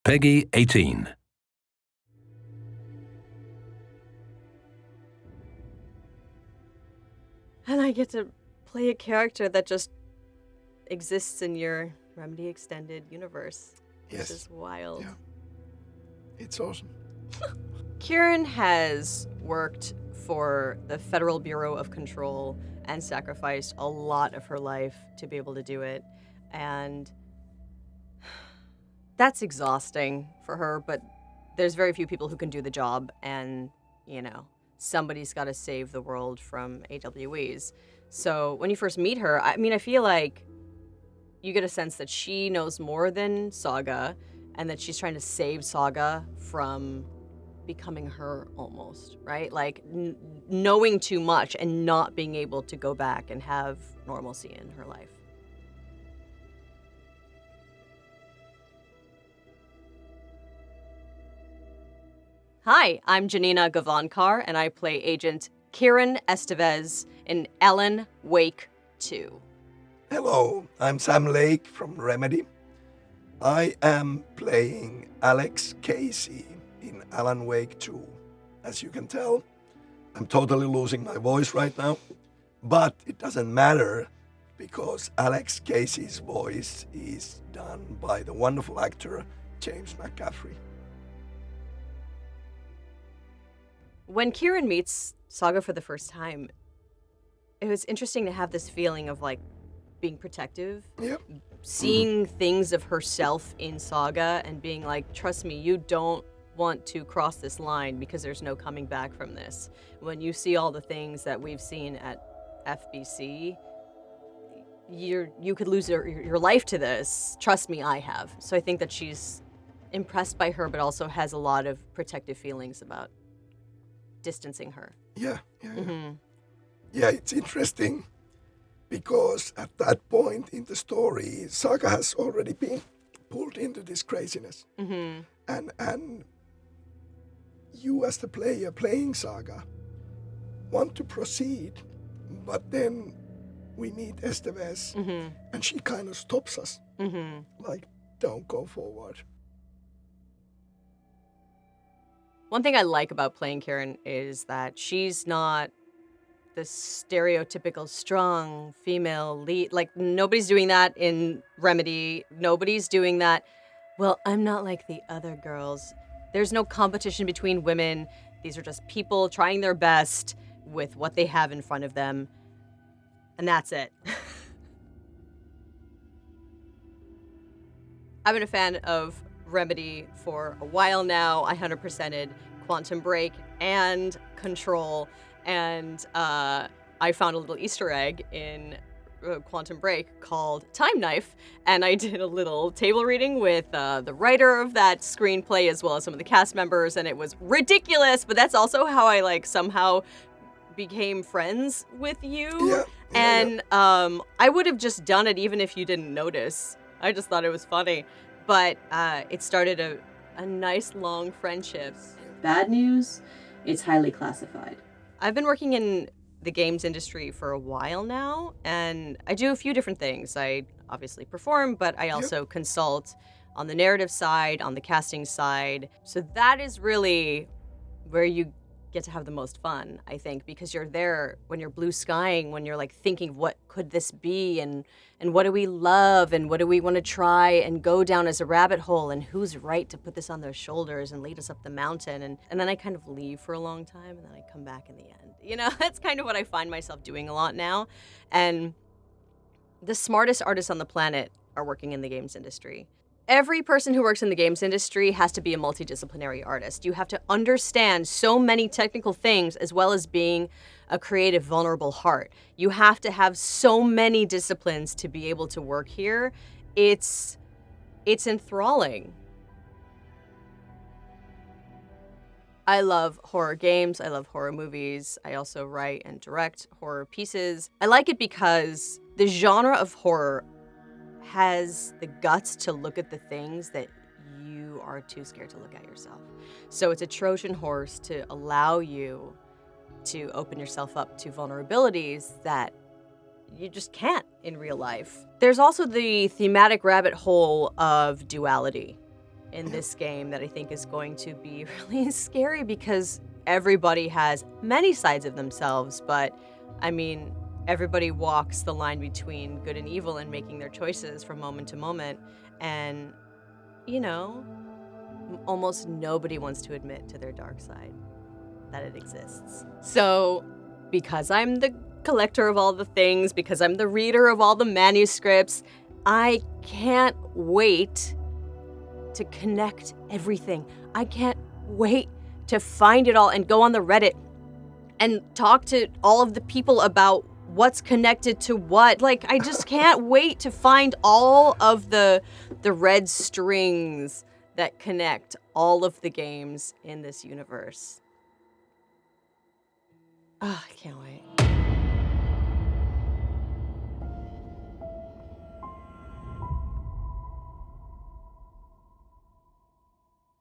Peggy 18. And I get to play a character that just exists in your Remedy Extended universe. Yes. Which is wild. Yeah. It's awesome. Kiran has worked for the Federal Bureau of Control and sacrificed a lot of her life to be able to do it. And that's exhausting for her, but there's very few people who can do the job. And, you know, somebody's got to save the world from AWEs. So when you first meet her, I mean, I feel like you get a sense that she knows more than Saga and that she's trying to save Saga from becoming her almost, right? Like knowing too much and not being able to go back and have normalcy in her life. Hi, I'm Janina Gavankar, and I play Agent Kiran Estevez in Alan Wake 2. Hello, I'm Sam Lake from Remedy. I am playing Alex Casey in Alan Wake 2. As you can tell, I'm totally losing my voice right now, but it doesn't matter because Alex Casey's voice is done by the wonderful actor James McCaffrey. When Kiran meets Saga for the first time, it was interesting to have this feeling of like being protective, seeing things of herself in Saga and being like, trust me, you don't want to cross this line because there's no coming back from this. When you see all the things that we've seen at FBC, you could lose your life to this. Trust me, I have. So I think that she's impressed by her, but also has a lot of protective feelings about distancing her. Yeah, it's interesting because at that point in the story, Saga has already been pulled into this craziness. And you as the player playing Saga want to proceed, but then we meet Estevez and she kind of stops us. Like, don't go forward. One thing I like about playing Kiran is that she's not the stereotypical strong female lead. Like, nobody's doing that in Remedy. Nobody's doing that. Well, I'm not like the other girls. There's no competition between women. These are just people trying their best with what they have in front of them. And that's it. I've been a fan of Remedy for a while now. I 100%ed Quantum Break and Control, and I found a little Easter egg in Quantum Break called Time Knife, and I did a little table reading with the writer of that screenplay as well as some of the cast members, and it was ridiculous, but that's also how I like somehow became friends with you. I would have just done it even if you didn't notice. I just thought it was funny. But it started a nice long friendship. Bad news, it's highly classified. I've been working in the games industry for a while now, and I do a few different things. I obviously perform, but I also consult on the narrative side, on the casting side. So that is really where you get to have the most fun, I think, because you're there when you're blue skying, when you're like thinking, what could this be, and what do we love, and what do we want to try and go down as a rabbit hole, and who's right to put this on their shoulders and lead us up the mountain, and then I kind of leave for a long time, and then I come back in the end. You know, that's kind of what I find myself doing a lot now. And the smartest artists on the planet are working in the games industry. Every person who works in the games industry has to be a multidisciplinary artist. You have to understand so many technical things as well as being a creative, vulnerable heart. You have to have so many disciplines to be able to work here. It's enthralling. I love horror games. I love horror movies. I also write and direct horror pieces. I like it because the genre of horror has the guts to look at the things that you are too scared to look at yourself. So it's a Trojan horse to allow you to open yourself up to vulnerabilities that you just can't in real life. There's also the thematic rabbit hole of duality. in this game that I think is going to be really scary because everybody has many sides of themselves, but I mean, everybody walks the line between good and evil and making their choices from moment to moment. And, you know, almost nobody wants to admit to their dark side that it exists. So, because I'm the collector of all the things, because I'm the reader of all the manuscripts, I can't wait to connect everything. I can't wait to find it all and go on the Reddit and talk to all of the people about what's connected to what. Like, I just can't wait to find all of the red strings that connect all of the games in this universe. Oh, I can't wait.